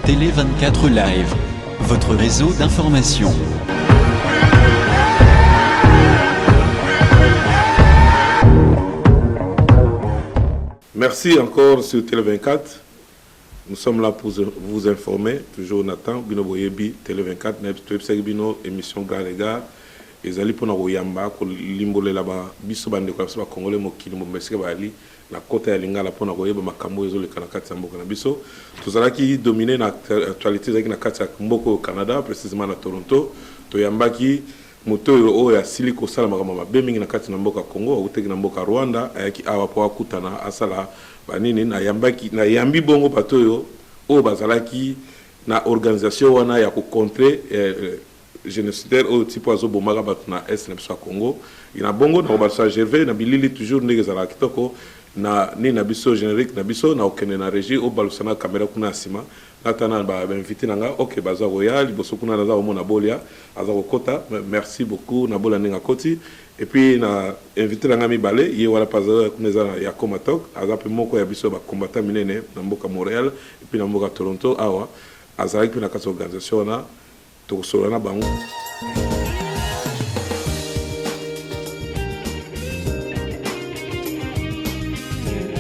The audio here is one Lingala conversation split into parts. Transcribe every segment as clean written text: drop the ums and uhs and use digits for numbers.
Télé 24 Live, votre réseau d'information. Merci encore sur Télé 24. Nous sommes là pour vous informer. Toujours Nathan, Bino Boyebi, Télé 24, Bino, émission Grand Regard. Et Zali pour nous yamba, pour l'imbole là-bas, biso bande quoi, c'est congolais mokili mombesque bali, la côte ya lingala pour nous yeba makambo ezo le kanaka tsamboka na biso. Tout ça qui domine l'actualité zaki na kati ya mboko au Canada, précisément à Toronto. To yamba qui moto o ya siliko sala makama mabemingi na kati na mboka Congo, au teki na mboka Rwanda, ayaki awa po akutana asala banini na yambaki na yambi bongo patoyo o bazalaki na organisation wana ya ko contrer génocidaire au type oiseau bomaka bato na est na biso ya Congo ina bongo na baso Gervais na bilili toujours ndenge ezala kitoko na ni na biso générique na biso na okende na régie au balusana caméra kuna asima natana ba invité nanga OK baza royal liboso kuna naza omona bolia aza kokota merci beaucoup na bola ninga koti et puis na invité nanga mibale ye wala paza kuna za ya komatok aza pe moko ya biso ba combattant minene na mboka Montréal et puis na mboka Toronto awa azali pe na kati organisation na Tokosolana bango.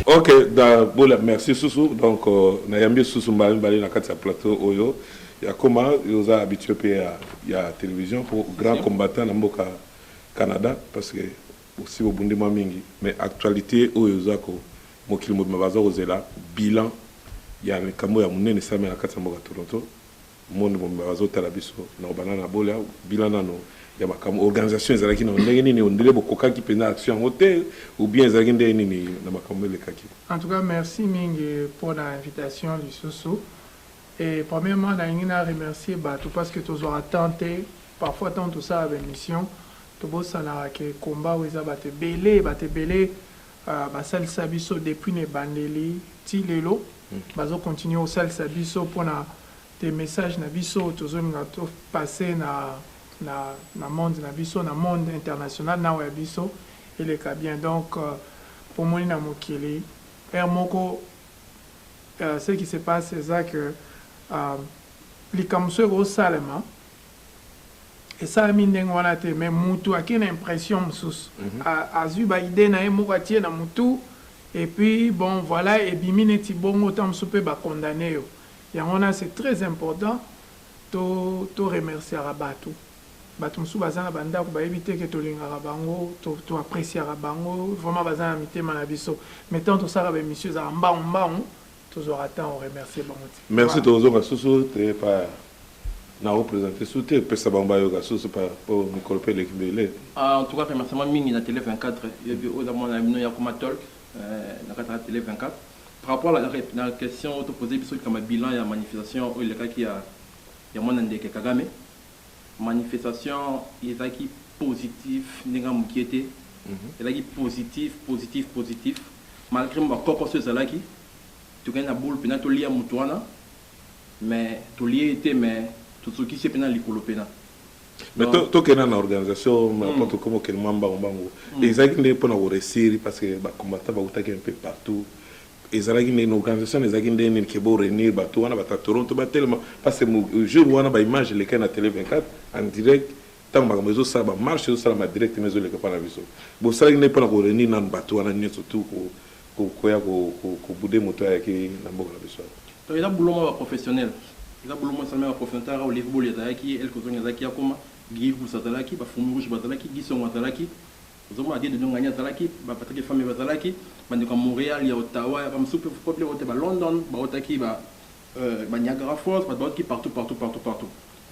Ok, merci Soussou. Donc, Nayambi Soussou Mbali Mbali na kati ya plateau Oyo. Ya comment ils ont habitué à la télévision pour grand combattant na mboka Canada parce que aussi au Bundi Mingi. Mais actualité Oyo Zako, Mokili Mobazo Ozela, bilan, il y a le camo ya munene sa na kati ya mboka Toronto. Monde bazo talabiso na banana bola bilana no ya makam organisation ezalaki na ndenge nini ondele bokoka ki pena action hôtel ou bien ezalaki ndenge nini na makam le kaki. En tout cas, merci Mingi pour l'invitation du Soso. Et premièrement, je remercier Batou parce que tu as tenté parfois tant tout ça avec mission. Tu as que combat où ils ont belé basal sabiso depuis les bandeli ti lelo bazo continuer au sal sabiso pour na des messages na biso toujours na passer na monde na biso na monde international na wa biso et le cas bien donc pour moi na mokili moko ce qui se passe c'est ça que les kamso go salema et ça mine ngwana te mais mutu akina impression sus azu ba idée na moko atie na mutu et puis bon voilà et bimine ti bongo tam soupe ba condamné yo. Et c'est très important de remercier Rabatou. Batum sou bazana banda ko ba éviter que to linga bango, to apprécier bango, vraiment bazana mité manabiso. Mettons tout ça avec monsieur za mba toujours attend on remercier bango. Merci tozo ga susu te pa na représenter souté pesa bamba yo ga susu pa pour microper l'équipe belé. En tout cas remerciement mingi na télé 24 et puis au dans na ya kuma talk na télé 24. Par rapport à la question que tu posais, comme un bilan et la manifestation, il y a mon indé Kagame. Manifestation, il y a qui positif, il y a qui était, il y a qui positif. Malgré ma cocosse zalaki, tu gagnes la boule, tu lié à Moutouana, mais tu lié était, mais tout ce qui s'est pénal, il colopéna. Mais toi qui es dans l'organisation, n'importe comment que le membre les agents pour réussir parce que les combattants vont un peu partout. Les organisations les agents qui vont réunir bateau on a Toronto tellement parce que le jour où on a ba image les na télé 24 en direct tant ba mezo ça ba marche ça ma direct mezo les ka na biso bo ça les pas réunir na bateau on a surtout ko ya ko bude moto ya ki na mboka na biso to ila bulomo professionnel ila bulomo ça même professionnel au livre bol ya ki el ko zonga ya koma gi ku satalaki ba fumu rouge batalaki gi songa batalaki zoma adi de nganya batalaki ba pataki famille batalaki bandika Montréal ya Ottawa ba msupe problème au ba London ba otaki ba Niagara Falls ba d'autres qui partout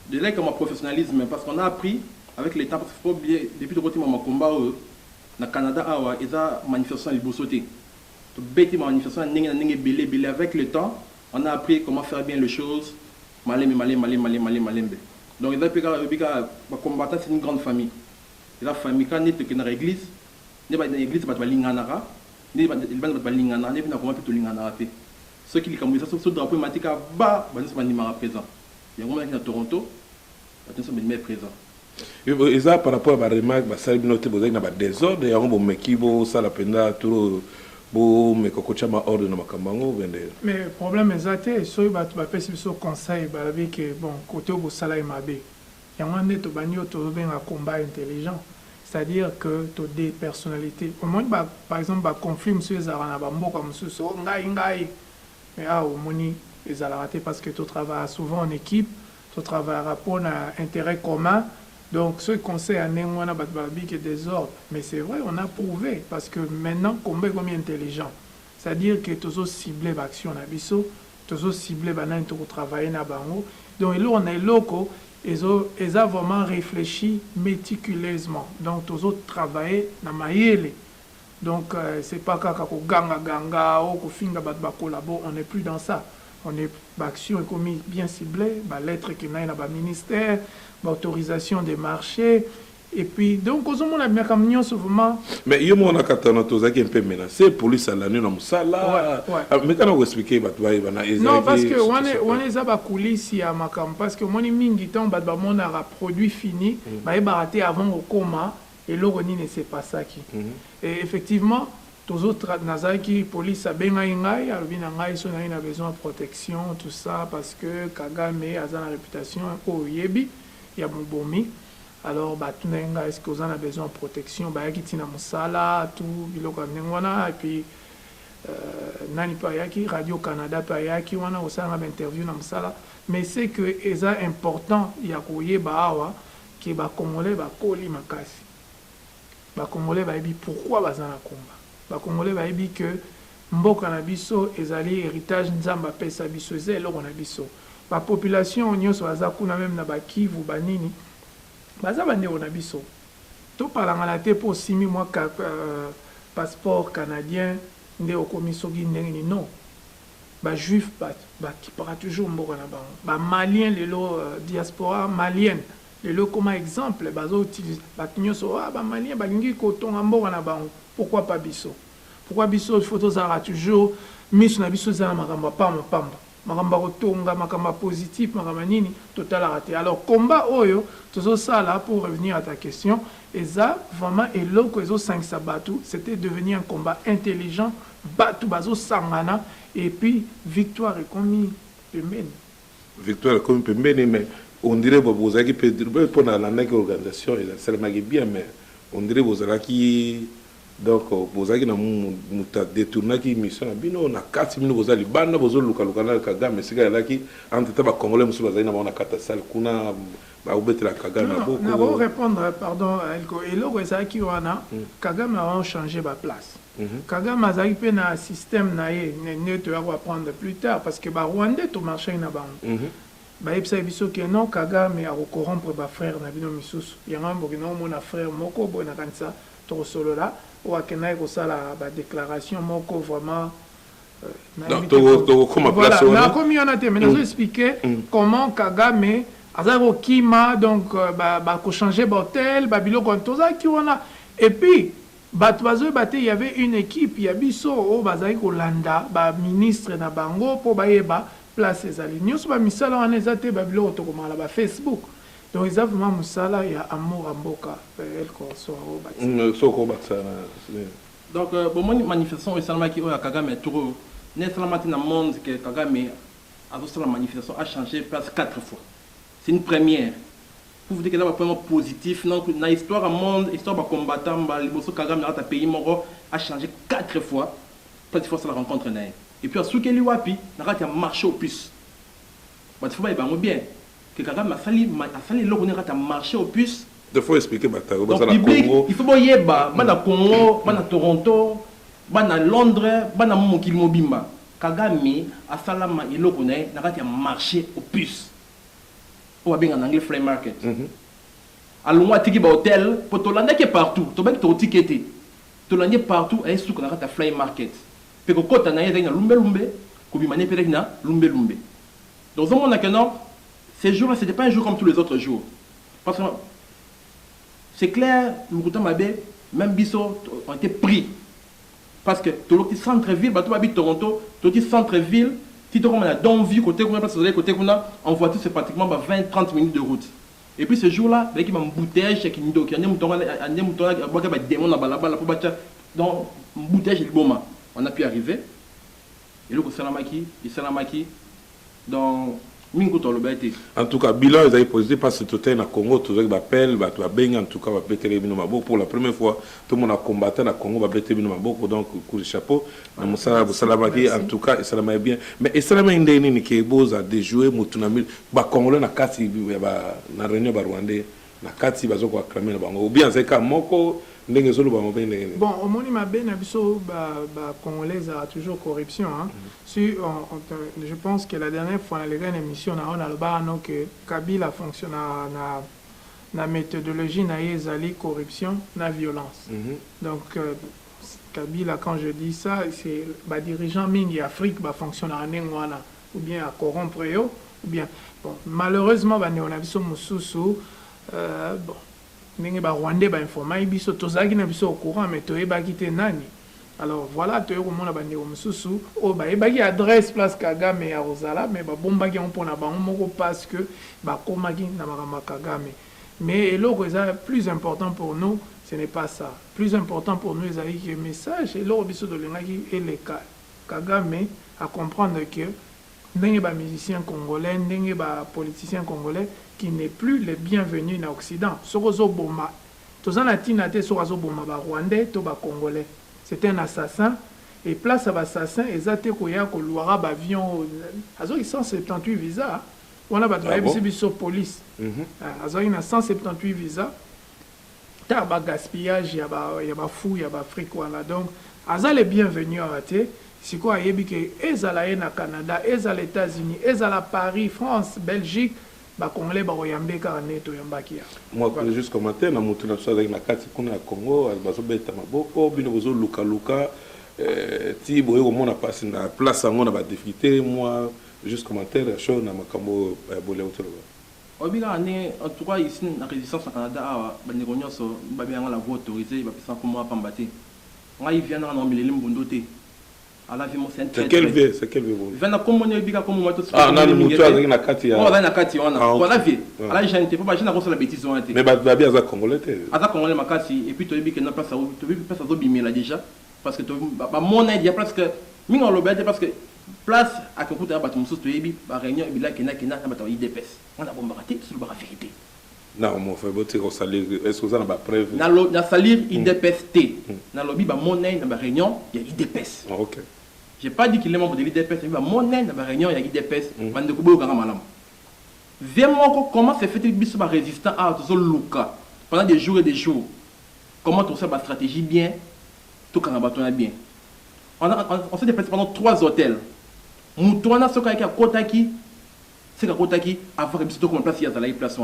de là comme professionnalisme parce qu'on a appris avec les temps parce qu'il faut oublier depuis le côté mon combat au na Canada awa eza manifestation libosoté to beti manifestation ningi belé avec le temps on a appris comment faire bien les choses malembe donc il a pika ba combattant c'est une grande famille la famille quand est que dans l'église ne pas dans l'église pas lingana ne pas lingana ne pas comment plutôt lingana fait ceux qui comme ça ce drapeau matika ba ba ni mara présent il y a un à Toronto attention mais présent et ça par rapport à la remarque ba ça binoté boza na ba désordre ya ngombo mekibo ça la penda tout Bo me kokocha ma ordre na makambango bende. Mais problème exact, so ba tu ba pesi so conseil ba avec que bon côté au salaire mabe. Yango ne to banio to ben un combat intelligent. C'est-à-dire que tu as des personnalités. Au moins, par exemple, bah, conflit, monsieur Zarana, bah, moi, comme monsieur, ngai. Mais au moins, ils ont raté parce que tu travailles souvent en équipe, tu travailles pour un intérêt commun. Donc, ce conseil à Nengwana, que des ordres. Mais c'est vrai, on a prouvé parce que maintenant, combien intelligent. C'est-à-dire que tu as ciblé l'action, tu as ciblé le travail. Donc, là, on est locaux. Ils ont vraiment réfléchi méticuleusement. Donc, tous autres travaillent dans Maïele. Donc, c'est pas qu'à ganga ou finga collabo. On n'est plus dans ça. On est action commis bien ciblée, lettre qui n'a pas ministère, autorisation des marchés. Et puis, donc, aux hommes, on a bien camion souvent. Mais il y a un katana qui est un peu menacé, police à l'année dans Moussala. Mais quand on explique, non, parce que on est à coulisses à Makam, parce que mon mingi temps, on a un produit fini, il baraté avant au coma, et l'oroni ne sait pas ça qui. Et effectivement, tous autres Nazaki, police à Bengaïngaï, Albinangaï, on a besoin de protection, tout ça, parce que Kagame a la réputation, au Yebi, il y a Moubomi. Alors, est-ce que vous en avez besoin de protection? Kitina Moussala, tout, Biloko Nengwana, et puis Nani Payaki, Radio-Canada Payaki, on a aussi une interview dans Moussala. Mais c'est que c'est important, il y a que les Congolais Koli Makasi. Les Congolais pourquoi ils ont un combat? Les Congolais disent que Mboka Nabiso, ils ont l'héritage Nzamba Pesa Biso, c'est là qu'on a Biso. La population, on a même na Kivu, Banini. Baza bande on a biso to parlanga la te pour 6 mois passeport canadien nde okomisogi ndenge non ba juif ba qui para toujours mboka na bango ba malien lelo diaspora malienne lelo comme exemple bazo utilise ba kinyoso ba malien ba lingi ko tonga mboka na bango pourquoi pas biso photos za toujours miso na biso za makamba pamba makamba kotonga makamba positif makamba nini total raté. Alors combat oyo tout ça là pour revenir à ta question et ça vraiment et loko ezo 5 sabatu c'était devenir un combat intelligent batu bazo sangana et puis victoire est commis pembeni mais on dirait que vous avez pour la organisation et ça marche bien mais on dirait que vous avez donc vous avez détourné qui mission bino na 4 minutes vous allez banda vous luka na Kagame c'est là qui entre temps congolais musu bazali na kata sale kuna ba ubetela Kagame beaucoup na va répondre pardon Elko et là ça qui wana Kagame a changé ba place. Kagame a zaipé na système na ye ne te va prendre plus tard parce que ba Rwanda to marché na bango ba epsa biso que non Kagame a corrompre ba frère na bino misusu yanga mbokino mona frère moko bona kanisa to solo là ou à Kenya la déclaration moko vraiment voilà na comme on a terminé nous expliquer comment Kagame azaro kima donc ba ko changer hôtel ba biloko toza ki wana et puis il y avait une équipe il y a biso o bazai ko landa ba ministre na bango po ba yeba place ezali nyuso ba misala wana ezate ba biloko to komala ba Facebook. Donc, ils ont vraiment Moussala et Amour Amboka. Donc, bon, moi, manifestation, et Salama qui est à Kagame, tout le monde que Kagame a la manifestation a changé presque 4 fois. C'est une première. Pour vous dire que c'est un point positif. Dans l'histoire du monde, l'histoire du combattant, le Kagame a pays a changé 4 fois. Pas de fois, la rencontre. Et puis, à Soukeli Wapi, il a marché au puce. Il faut bien. Que Kagame a fallu l'organiser à marcher au puce. Il faut expliquer donc public, il faut y aller na Congo, na Toronto, na Londres, na Mokili Mobimba. Kagame a salama et l'organiser à marcher au puce. On va bien en anglais free market. Alors on tiki ba hôtel, pour to landa qui partout, to ba to tickete. To landa partout et sous qu'on a free market. Pe ko kota na yeza na lumbe ko bimane pe na lumbe. Donc on a que non. Ces jours-là, ce n'était pas un jour comme tous les autres jours. Parce que c'est clair, même Bissot ont été pris. Parce que tout le centre-ville, tu habites Toronto, tout le centre-ville, si tu as Donville, côté en voiture, c'est pratiquement 20-30 minutes de route. Et puis ce jour-là, il y a un bouteille, il y a un démon dans la balabala, donc un bouteille, il y a on a pu arriver. Et le Salamaki, dans Mingoto le Baïté. En tout cas, bilan est positif parce que tout est dans le Congo, tout le monde appelle, en tout cas, pour la première fois, tout le monde a combattu dans le Congo, donc coup de chapeau. Salamaki, en tout cas, ça m'a bien. Mais ça m'a indemnisé qui est beau à déjouer, Moutounamil, Congolais, na Kati, na Réunion Rwandais, na Kati, Bazoko, Kramé, ou bien c'est comme Moko. Bon, au moins, ma bien, Congolais a toujours corruption. Hein. Si je pense que la dernière fois, dans les émissions, on a le bar que Kabila fonctionne à la méthodologie, na corruption, na violence. Donc, Kabila, quand je dis ça, c'est les dirigeants mingi Afrique fonctionnent à Nengwana, ou bien à corrompre, ou bien. Bon, malheureusement, on a vu ça, bon. Ndenge ba Rwandais ba informa biso tozaki na biso au courant mais toyebaki te nani. Alors voilà toyo komona ba ndeko mususu o ba ebaki adresse place Kagame ya Rosala mais ba bombaki on pona bango moko parce que ba komaki na makama Kagame. Mais eloko eza plus important pour nous, ce n'est pas ça. Plus important pour nous ezali que message eloko biso dolengaki eleka Kagame à comprendre que ndenge ba musicien congolais, ndenge ba politicien congolais qui n'est plus le bienvenu dans l'Occident. Sorozo Boma, tous en Atinate, Sorozo Boma, Rwandais, Toba Congolais. C'est un assassin. Et place à l'assassin, et Zate Koya, Koluara, avion, Azo, il 178 visas. On a battu sur police. Azo, il a 178 visas. Il y a gaspillage, il y a fou, il y a fric. Donc, Azo, les bienvenus à Ate. C'est quoi, il y a Ezala na Canada, Ezala États-Unis, Ezala Paris, France, Belgique. Congolais moi juste commenter na mutu na so avec na kati kuna Congo bazo beta maboko bino bozo luka ti boye ko mona passe na place ngo na ba difficulté moi juste commentaire chaud na makambo bolé autour obila ne en tout cas ici na résistance au Canada ba négonyo so ba bien la voie autorisée ba pisa comme moi pambate ngai vient na nomileli mbundote à la vie c'est quel vie vient na comme on bika comme moi tout ah non mutu avec na kati on va na kati on a voilà vie à la gente pas pas na ko la bêtise on était mais ba bien za congolais à congolais makasi et puis to bika na place to bika place zo bimela déjà parce que ba mon idée parce que mingo lo bête parce que place à côté à batum sous to yebi ba réunion et bila kena na ba IDPS on a bomba raté sur la vérité non mon frère boté ko salir est-ce que ça na ba preuve na salir IDPS T na lobby ba monnaie na ba réunion il y a IDPS OK. J'ai pas dit qu'il est membre de l'IDPS, mais mon aide dans la réunion, il y a l'IDPS, vraiment, comment se fait-il que soit résistant à tout Luka pendant des jours et des jours? Comment tout ça va stratégie bien, tout Kanabatona bien? On s'est déplacé pendant 3 hôtels. Moutouana, ce qu'il y a Kotaki, c'est qu'à Kotaki, avant que tout comme place, il y a la place.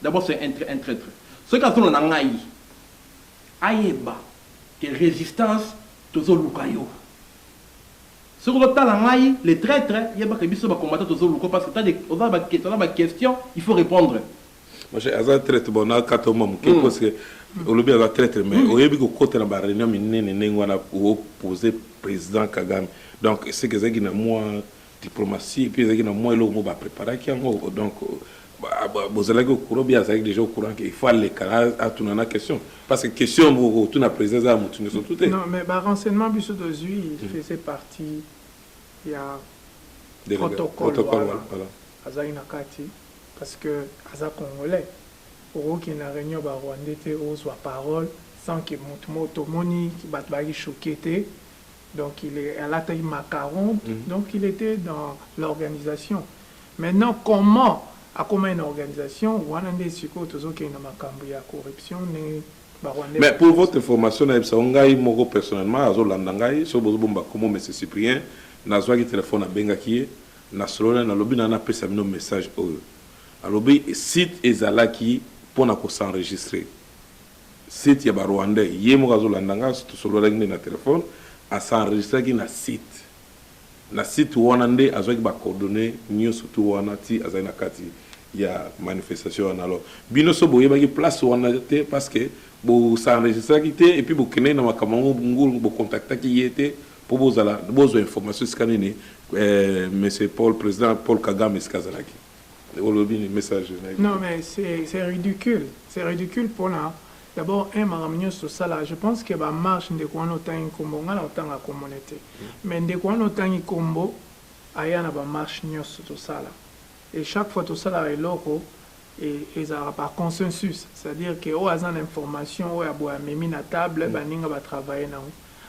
D'abord, c'est un traître. Ce qu'il y a dans l'Angaï, Aïeba, que résistance, tout ça Lukayo. Sur le temps, les traîtres, il y a des gens qui combattent parce que tu as des questions, il faut répondre. Moi, j'ai un traître, bon, parce que au lieu de traître, mais au lieu de côté de la réunion, il a opposé président Kagame. Donc, c'est que c'est une diplomatie, puis c'est une moins préparé. Donc, vous allez au courant, bien, c'est déjà au courant qu'il faut aller à tout la question. Parce que question, vous, tout la présidence, vous ne tout. Non, mais renseignement, Bissot de Zui, il faisait partie. Il y a protocole, voilà. Aza Inakati, parce que Aza Congolais, pour qui n'a réunion Rwandais, soit parole, sans que Motomoni, qui bat choqué, donc il est à la taille macaron, donc il était dans l'organisation. Maintenant, comment une organisation, Rwandais, Siko, Tozo, qui est dans la corruption, mais pour votre information, personnellement, comme M. Cyprien, nazwaki téléphone à Bengaki, nasolona na lobi na pesa mino message oyo. Alobi site ezalaki pona ko s'enregistrer. Site ya ba Rwandais, yemo kazolandanga to solola ngi na téléphone, a s'enregistrer ki na site. Na site wana nde azwaki ba coordonnées nyonso to wana ti azana kati ya manifestation alors. Bino so boyebaki place wana te parce que bo s'enregistrer ki te et puis bo kene na makamango ngulu bo contacter ki yete pour vos informations, M. Président Paul Kagame message. Non, mais c'est ridicule. C'est ridicule pour là. D'abord, un maramignon sur ça là, je pense que la marche de quoi nous t'en combo, on a autant la communauté. Mais de quoi nous t'en combo, il y a une marche sur tout ça là. Et chaque fois tout ça là est loco et ça va par consensus, c'est-à-dire que au hasard d'information, au avoir mis na table, baninga va travailler na.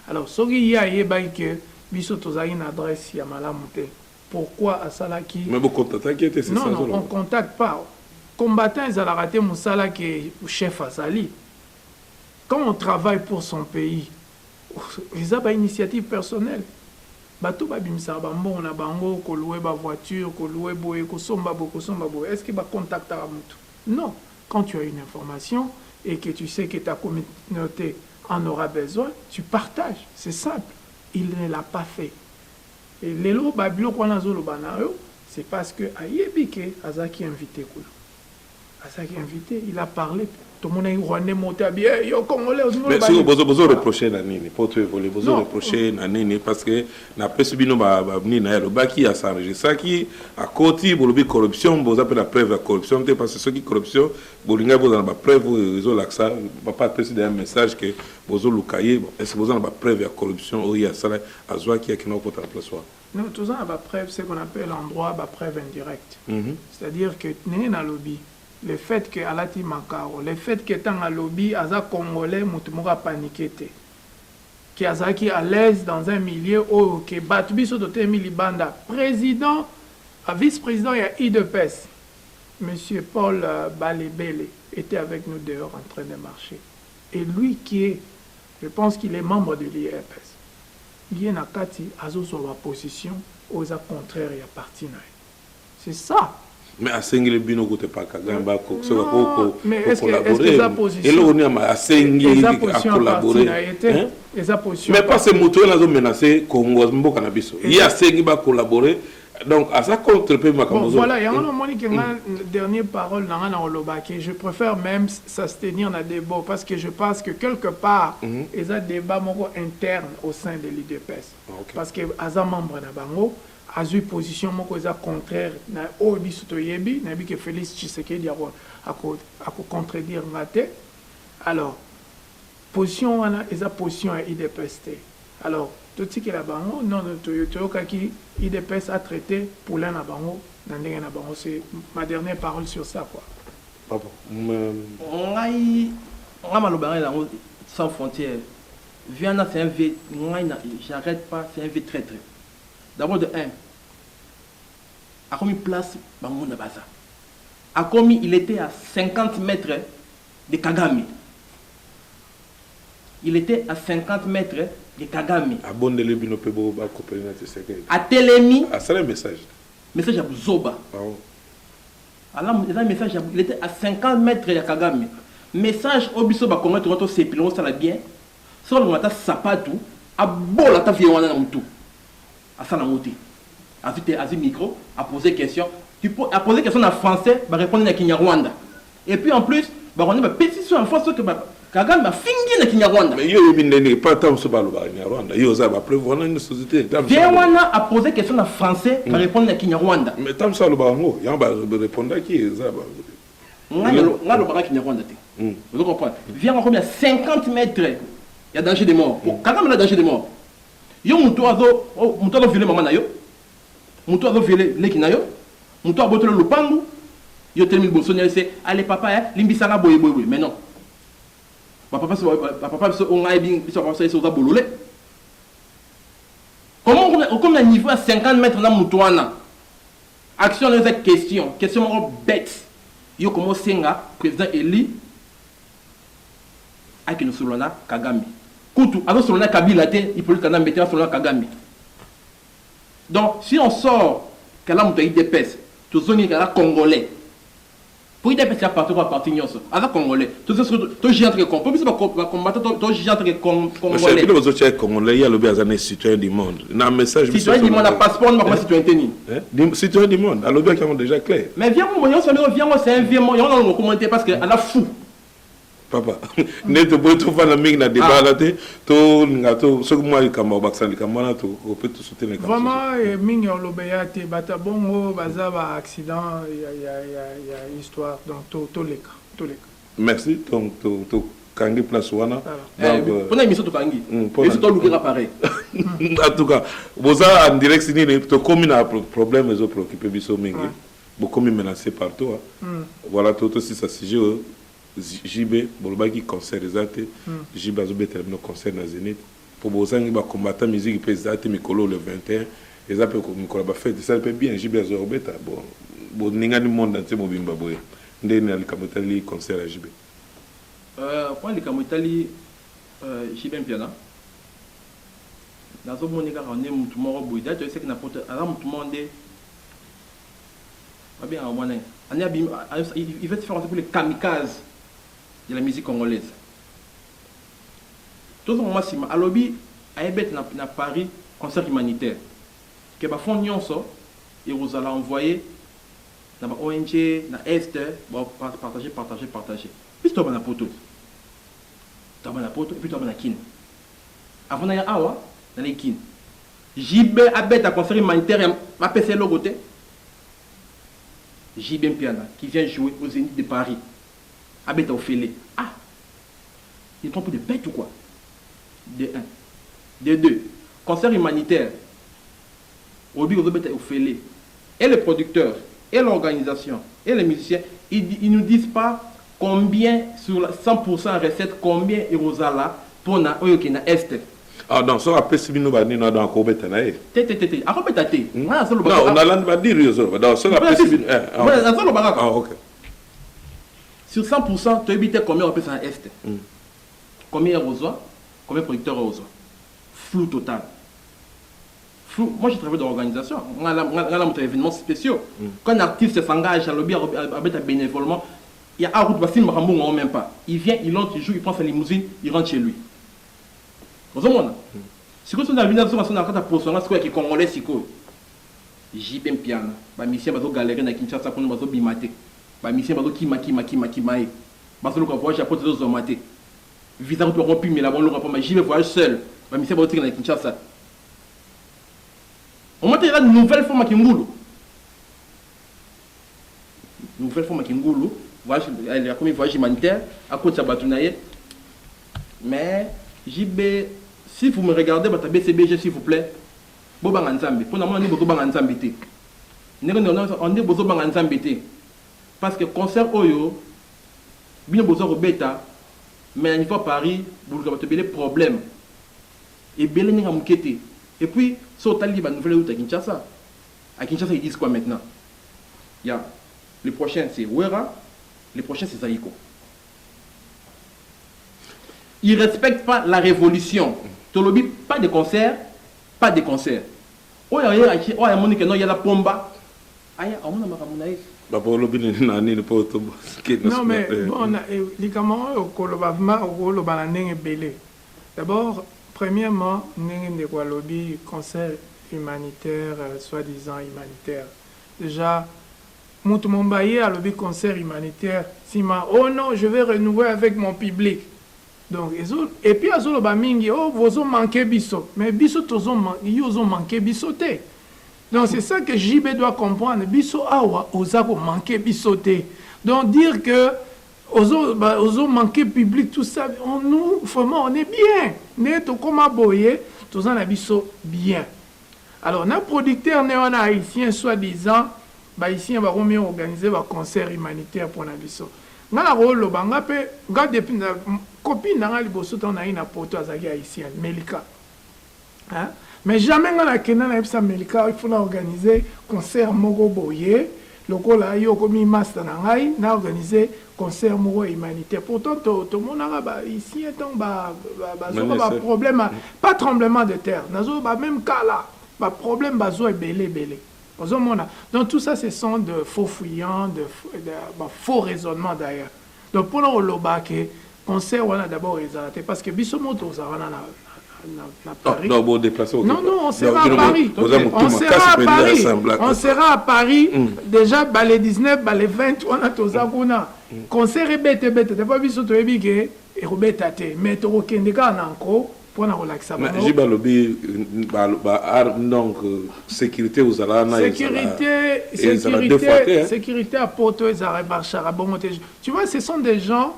Alors, ce qui y a que biso tous a une adresse ya malamuté. Pourquoi à ça là qui? Mais vous contactez qui était c'est ça? Non, on contacte pas. Combattant, ils ont raté Moussala qui est chef à Sali. Quand on travaille pour son pays, ils ont une initiative personnelle. Bato babimisa bambo na bango ko louer ba voiture, ko louer boye, ko somba bo. Est-ce que ba contacter mutu? Non. Quand tu as une information et que tu sais que ta communauté en aura besoin, tu partages. C'est simple. Il ne l'a pas fait. Et les lots babilo ko na zolo banayo, c'est parce que ayebike azaki invité ko. Azaki invité, il a parlé. Tout le monde est rwandais monté à bien, yo congolais. Mais si vous reprochez la nini, pour te voler, vous reprochez la nini parce que n'a pas subi nos babni na le baki a s'enregistrer ça qui à côté pour le corruption, vous appelez la preuve de la corruption, parce que ceux qui corruption, vous n'avez pas la preuve, vous avez l'accès, papa précédé un message que vous avez le cahier, est-ce que vous avez la preuve de la corruption ou il y a ça à Zoa qui a qui n'a pas de place. Non, tout ça la preuve, c'est qu'on appelle l'endroit la preuve indirecte. C'est-à-dire que n'est pas lobby. Le fait que Alati Makaro, le fait que tant à lobby, Aza Congolais, Moutoumora paniqué, qui Aza qui à l'aise dans un milieu où que Batubiso de Milibanda, président, vice-président, il y a IDPS. Monsieur Paul Balebele était avec nous dehors en train de marcher. Et lui qui est, je pense qu'il est membre de l'IRPS. Il y a Nakati, Azo sur la position, aux contraires et à partir. C'est ça. Mais à Sengi bino côté pas Kagamba ko so ko mais est-ce que sa position et là on est à Sengi à collaborer mais pas ce moto là zo menacer Congo mboka na biso il y a Sengi ba collaborer donc à ça contre peut bon, voilà il y a un moment qui a dernière parole dans na olobaki je préfère même s'abstenir dans débat parce que je pense que quelque part ils a débat moko interne au sein de l'IDPS parce que as un membre na bango a eu position contraire na obiso toyebi na bi que Félix Tshisekedi a contredire ngate alors position wana eza position à IDPS alors tout ce qui la bango non to kaki IDPS a traité pour l'un na bango na ndenge na bango c'est ma dernière parole sur ça quoi papa ngai maloba na sans frontières Viana c'est un V j'arrête pas c'est un V très très. D'abord de 1, a commis place Bangouna Baza. A commis, il était à 50 mètres de Kagame. Il était à 50 mètres de Kagame. A bon de l'ébino pebo ba coopérer à Télémi. Ah, c'est un message. Message à Zoba. Alors, message il était à 50 mètres de Kagame. Message au biso ba comment tu rentres c'est ça la bien. Sur le matin sapatu, a bon la ta violana na mutu. À ça la montée. À ce micro, à poser question. Tu peux à poser question en français, bah répondre en Kinyarwanda. Et puis en plus, bah on a une pétition en France que Kagame a fini en Kinyarwanda. Mais yo n'est pas tant sur le Kinyarwanda. Yo ça va prévoir une société. Viana a posé question en français, bah répondre en Kinyarwanda. Mais tant ça le bango, y a ba répondre à qui ça ba. On a le barak Kinyarwanda. Vous comprenez? Viens encore à 50 mètres. Il y a danger de mort. Kagame a danger de mort. Yo mutu azo vile mama na yo mutu azo vile leki na yo mutu abotolo lupangu yo telmi bosoni c'est allez papa limbisanga boye mais non papa so onga bi so papa so za bolole comment on niveau à 50 mètres na mutu wana action les question bête yo comment senga président Eli akino solona Kagame Koutou, alors sur le Kabila, il peut le mettre sur le Kagame. Donc, si on sort que la moto IDPS, tout ce qui est congolais, pour IDPS, il y a partout à partir de ça. Congolais, tout ce que j'ai entre congolais, combattre, tout j'ai entre congolais. Mais vous êtes congolais, il y a le bien citoyen du monde. Un message. Citoyen du monde, un passeport, on va citoyen tenir. Citoyen du monde, alors bien qu'ils ont déjà clair. Mais viens, c'est un vieux mot, on va commenter parce qu'elle a fou. Papa, ne te peux tout faire la migne na débat là to ngato ce que moi il kamba baksan kamba to peut tout soutenir vraiment migne lobéya te bata bongo bazaba accident il y a histoire donc tous les cas merci donc to kangi place wana. Pour une émission de kangi. Et c'est tout pareil. En tout cas, vous avez en direct signé to comme un problème les autres préoccupés biso mingi. Beaucoup menacé partout. Voilà tout aussi ça sujet JB bolobaki concert ezate. JB azobe terminer concert na Zénith. Pour bozangi ba combattant musique présidente mikolo le 21. Les appels comme Nicolas Bafet, ça peut bien, JB Azorobeta. Bon, n'inga du monde entier, mon bimba boy. Ndé ali kamotali concert à JB. Pour les kamotali, JB Mpiana. Dans ce monde, on est tout le monde boy. D'ailleurs, tu sais que n'importe, alors tout le monde est. Pas bien, on est. Il va se faire pour les kamikazes de la musique congolaise. Tout le monde, à lobby, à Ebet, à Paris, concert humanitaire. Que ba fond nyonso et vous allez envoyer dans ONG na est partager puis tu vas na poto et puis tu vas na kin avant na awa na les kin JB abet à concert humanitaire ma PC le côté JB Mpiana qui vient jouer au Zénith de Paris abet au Félé il trompe de bête ou quoi de 1 de 2 concert humanitaire au Félé. Et les producteurs, et l'organisation, et les musiciens, ils ne nous disent pas combien, sur la 100% recette, combien Erosala pour na Est. Ah, donc, ça, après, si nous allons dans la courbe, on a dire, sur 100%, tu habites combien on peut faire Est. Combien Erosoa, combien producteurs Erosoa. Flou total. Moi, je travaille dans l'organisation. On a des événements spéciaux. Quand un artiste s'engage à lobby bénévolement, il y a un route facile, mais même pas. Il vient, il entre, il joue, il prend sa limousine, il rentre chez lui. Vous comprenez? Si vous avez une action à la position, c'est qui congolais, c'est quoi? JB Mpiana. Ma mission va galérer dans Kinshasa pour nous bimater. Ma mission va kima. Parce que le voyage à porte de zomaté. Visa route rompu, mais là-bas, le rapport, mais j'y vais voyage seul. Ma mission va dans Kinshasa. On m'a dit une nouvelle forme à Kingoulou. Nouvelle forme à Kingoulou. Il y a comme un voyage humanitaire à côté de Sabatounaye. Mais JB, si vous me regardez, votre BCBG, s'il vous plaît, Boba Nzambi. Pour nous, on est Boba Nzambi. On est Boba Nzambi. Parce que concert Oyo, bien besoin de bêta, mais à niveau à Paris, vous avez des problèmes. Et bien, il y a un et puis, si on a une nouvelle route à Kinshasa, ils disent quoi maintenant? Il y a le prochain, c'est Ouera, le prochain, c'est Zaïko. Ils ne respectent pas la révolution. Tolobi, pas de concert, pas de concert. Oh, il y a la pomba. Non, mais bon, les Camerounais, d'abord, premièrement, nous avons un concert humanitaire, soi-disant humanitaire. Déjà, Moutoumombaye a lobby concert humanitaire. Oh non, je vais renouer avec mon public. Donc, et puis, ils ont vous manqué biso. Mais biso, ils ont manqué bisoté. Donc, c'est ça que JB doit comprendre. Biso, awa, osako manqué bisoté. Donc, dire que aux autres manqué public, tout ça, nous, vraiment, on est bien. Net comme aboyé, tout ça, on a bien. Alors, nos producteurs néo-haïtiens, soi-disant, ici, on va organiser un concert humanitaire pour Nabiso. Dans la rôle, on a depuis copine dans les bosses, on a une apôtre haïtienne, Melika. Mais jamais on a qu'un Melika, il faut organiser un concert Mogo Boye. Le là, il y a comme master n'a organisé concert humanitaire. Pourtant, tout le monde a ici un problème, pas tremblement de terre. Même cas là, problème est belé. Donc tout ça, ce sont de faux fouillants, de faux raisonnements d'ailleurs. Donc pour nous, le concert, on a d'abord exalté parce que Bissomoto, ça va Paris. Non, on sera à Paris. On sera à Paris. Déjà, les 19, les 20, on a tous ça. Concert est bête. T'as pas vu ce que tu es bête. Mais tu as encore pour nous relaxer. J'ai balobé, donc, sécurité aux Alana. Sécurité à Porto et à Barchara. Tu vois, ce sont des gens,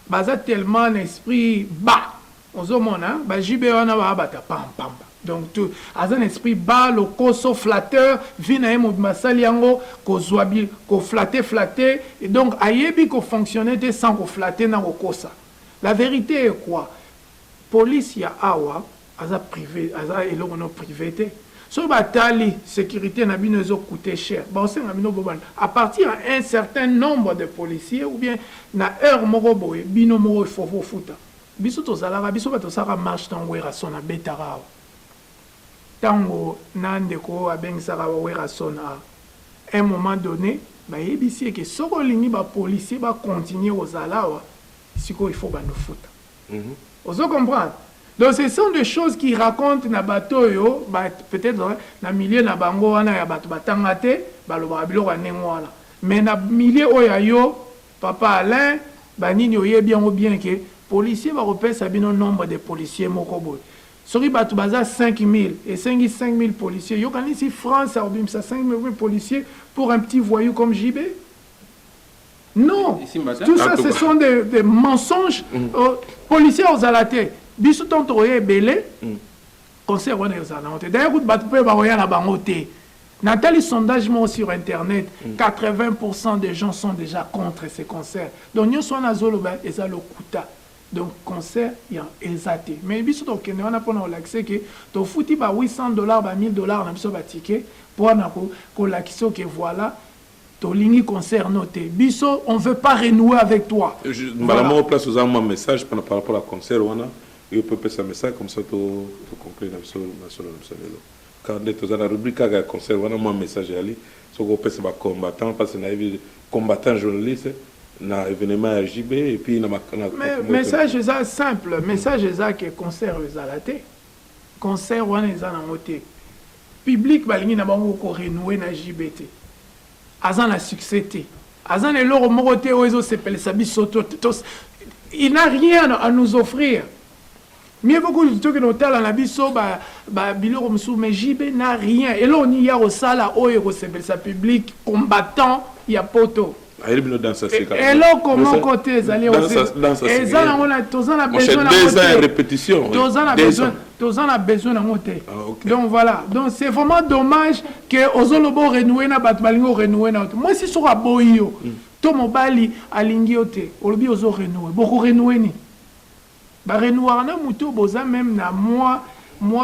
baza tellement un esprit bas ozomona ba jibe wana ba bata pam pam. Donc tout aza un esprit bas le koso flatteur vina emo masali yango ko zwabi ko flatter et donc ayebi ko fonctionner sans ko flatter na ko kosa. La vérité est quoi? Police ya awa aza privé aza eloko no privé. So batali sécurité na bino zo coûter cher. Ba osenga bino bobana à partir à un certain nombre de policiers ou bien na heure moko boye bino moko faut futa. Biso to zalaka biso ba to saka marche tango era sona betara. Tango nande ko abengisaka wera sona. À un moment donné, ba yebisi que soko lingi ba policier ba continuer aux zalawa, siko il faut ba nous futa. Vous comprenez? Donc ce sont des choses qui racontent na bateau yo, peut-être na milieu na bango wana ya bato batanga te, baloba biloko nengwala. Mais na milieu oya yo, papa Alain, banini oyebi yango bien que policiers va repérer bino nombre de policiers moko boy. Sori bato baza 5000 et 5000 policiers. Yo kan ici France a obim ça 5000 policiers pour un petit voyou comme JB. Non. Tout ça ce sont des mensonges policiers aux alatés. Biso tonto ye belé conseil on est aux d'ailleurs bato pe ba oya na bango te. Nathalie sondage sur internet 80% des gens sont déjà contre ces concerts. Donc nous sommes à Zolo et ça le kuta. Donc concert il y a exacté. Mais biso to kene on a pour l'accès que to fouti ba $800 ba $1000 na biso ba ticket pour na ko l'accès que voilà to lingi concert noté. Biso on veut pas renouer avec toi. Voilà moi place aux un message par rapport à concert on a et peut passer un message comme ça to conclure na biso national quand tu as la rubrique à concert on a un message ali so ko pesa ba combattant parce que na combattant journaliste na événement RJB et puis na message est simple message est que concert ezalate concert wana ezana moté public balingi na bango ko renouer na JBT azan la succès té azan le loro moko té ozo sepele sabiso il n'a rien à nous offrir. Mieux beaucoup de trucs que nous avons biso biloko msou mais JB n'a rien et là on y a au sala oyo sepele sa public combattant il y a poto. Et là, comment côté les allez aussi? Et ça, on a besoin de répétition. Tous en a besoin de monter. Donc voilà. Donc c'est vraiment dommage que Ozolobo renoué na batbalingo renoué na. Moi si sur aboyo, to mobali alingiote, olobi ozo renoué. Beaucoup renoué ni. Ba renouar na muto boza même na moi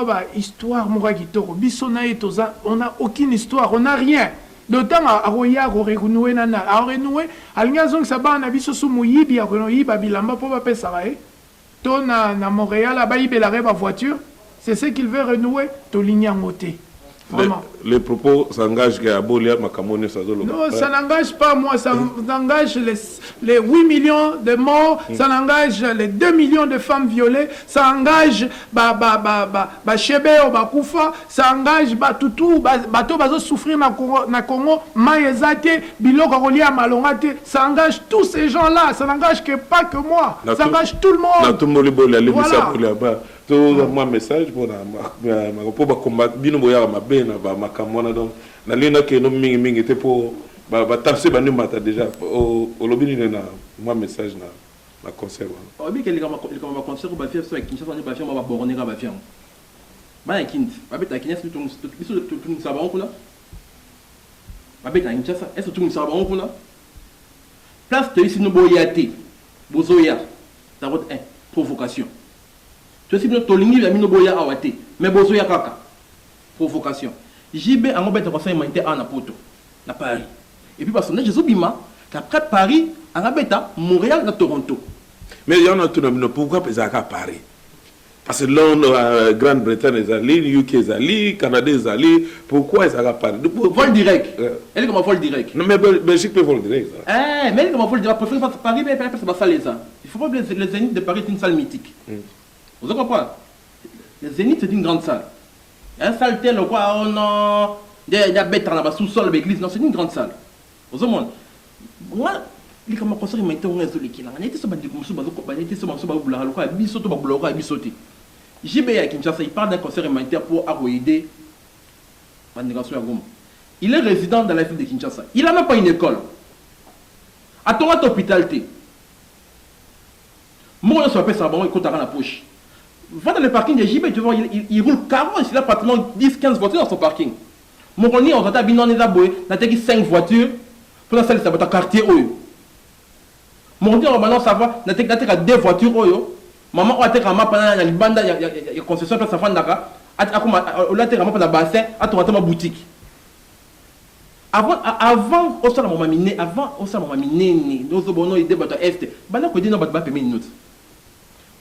ba histoire moi kitoko. Biso na etoza, on n'a aucune histoire, on n'a rien. D'autant à Roya, à renouer, à renouer, à l'ingazon que ça va, on a vu ce mouyibi, à renouer, Babilamba, pour pas ça va. Ton à Montréal, à Baïbe, la voiture, c'est ce qu'il veut renouer, ton ligne en moté. Vraiment. Les propos s'engagent à Bolia, Makamone, Sazolo. Non, ça n'engage pas moi, ça engage les 8 millions de morts, ça engage les 2 millions de femmes violées, ça engage Chebe, Bakoufa, ça engage Toutou, Bato Bazo souffrir na Congo, Maïezate, Biloko Rolia Malongate, ça engage tous ces gens-là, ça n'engage pas que moi, ça engage tout le monde. Voilà. Moi message pour pour combattre bino boya mabe na ba makamona donc na lina ke no mingi te pour ba tapse ba mata déjà au lobby na moi message na concert wana obi ke likama concert ba faire sur Kinshasa ni ba faire ba borone ka ba faire ba kint ba beta Kinshasa tout ça ba on kuna ba beta Kinshasa est-ce tout ça ba on kuna place te ici no boyate bozoya ça va être provocation. Tu sais, nous tolingi la minoboya awate, mais bozo ya kaka. Provocation. JB a ngobé de conseil humanitaire à Napoto, na Paris. Et puis parce que Jésus bima, qu'après Paris, à Ngabeta, Montréal, na Toronto. Mais il y en a tout le monde. Pourquoi ils à Paris? Parce que là, Grande-Bretagne est allée, UK est allée, Canada est allée. Pourquoi ils à Paris? Vol direct. Elle est comme un vol direct. Non, mais Belgique peut vol direct. Mais elle est comme un vol direct. Préfère Paris, mais ça va saler ça. Il faut pas oublier les Zénith de Paris, c'est une salle mythique. Vous comprenez? Le Zénith, c'est une grande salle. Un salle tel quoi, on a des bêtes dans la sous-sol de l'église. Non, c'est une grande salle. Vous comprenez? Moi, les comme conseil m'a été on est qui là. On était sur bandi comme ça, on était sur bandi quoi, bisoto babula bisoté. JB à Kinshasa, il parle d'un conseil humanitaire pour aider la négation à Goma. Il est résident dans la ville de Kinshasa. Il n'a même pas une école. À ton hôpital, Moi, on se rappelle ça, il compte à la poche. Va dans le parking de JB, tu vois, il roule carrément, il a pratiquement 10-15 voitures dans son parking. Mon on a bien on est aboué, on a 5 voitures, pour la salle, ça va être un quartier. Mon maintenant ça va, on a 2 voitures. Maman, on a été ramé pendant la bande, il y a concession, place à Fandaka, on a été ramé pendant la bassin, à ma boutique. Avant, on s'en a miné, avant, on s'en a miné, nous avons aidé à Est, maintenant qu'on dit non, on va pas payer une autre.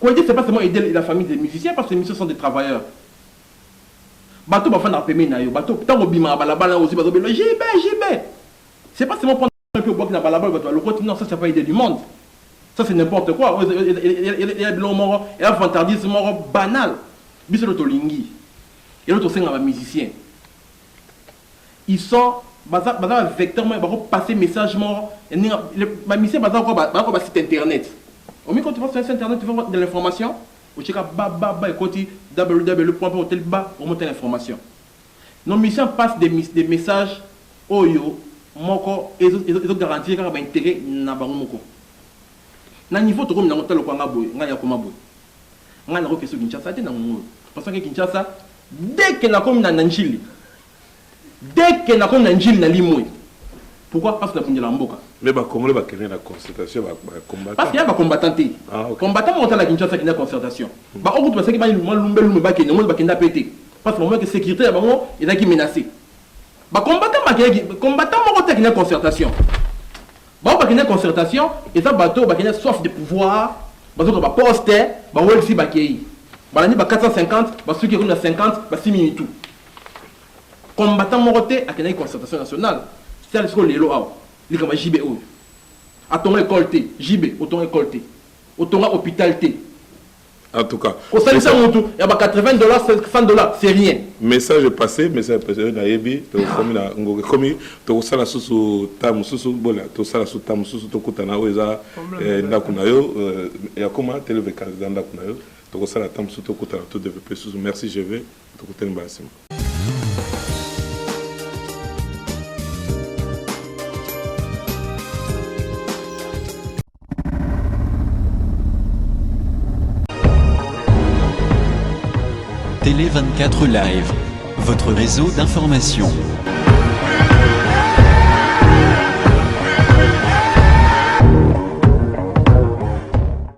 Quand je dis c'est pas seulement aider la famille des musiciens, parce que les musiciens sont des travailleurs. Bateau va faire un paiement na yo, bateau tant obima balabala aussi bateau JB. C'est pas seulement prendre un peu au bois na balabala bateau le côté non ça c'est pas aider du monde. Ça c'est n'importe quoi. Il y a blanc mort, il y a vantardisme banal. Biso le tolingi. Et l'autre c'est un musicien. Ils sont bazar vecteur mais ba passer message mort les musiciens bazar quoi site internet. Au mieux quand tu vas sur internet tu vas voir de l'information. Au check et côté www.hotelba pour monter l'information. Nos missions passent des messages oyo moko et ils ont garanti qu'il y a un intérêt na bango moko. Na niveau to comme na hotel ko ngabo ngaya ko mabo. Ngana ko keso Kinshasa te na ngo. Parce que Kinshasa dès que na comme na Njili. Dès que na comme na Njili na Limwe. Pourquoi? Parce que la la mboka. Mais comment va créer la concertation combattant? Parce qu'il y a des combattants. Combattants montent à la Kinshasa qui n'a concertation. Bah on peut penser que lumbe ba kene, ba kenda pété. Parce que moment que sécurité là bango il a qui menacé. Bah combattant montent qui n'a concertation. Bah on ba kena concertation et ça bateau ba kena soif de pouvoir, bah ça ba poster, bah ouais ici ba kei. Bah la ni ba 450, bah ceux qui ont 50, bah 6 minutes tout. Combattant montent à kena concertation nationale. C'est ce que les lois. Les comme JB. À ton école T, JB, au ton école T, au ton hôpital T. En tout cas, au salaire ça il y a $80, $100, c'est rien. Message passé, message passé na yebi, to comme na ngoke comme to sala susu tam susu bola, to sala susu tam susu to kutana weza ndakuna yo ya koma télé candidat ndakuna yo, to sala tam susu to kutana to développer susu. Merci je vais to kutana basima. Télé 24 Live, votre réseau d'information.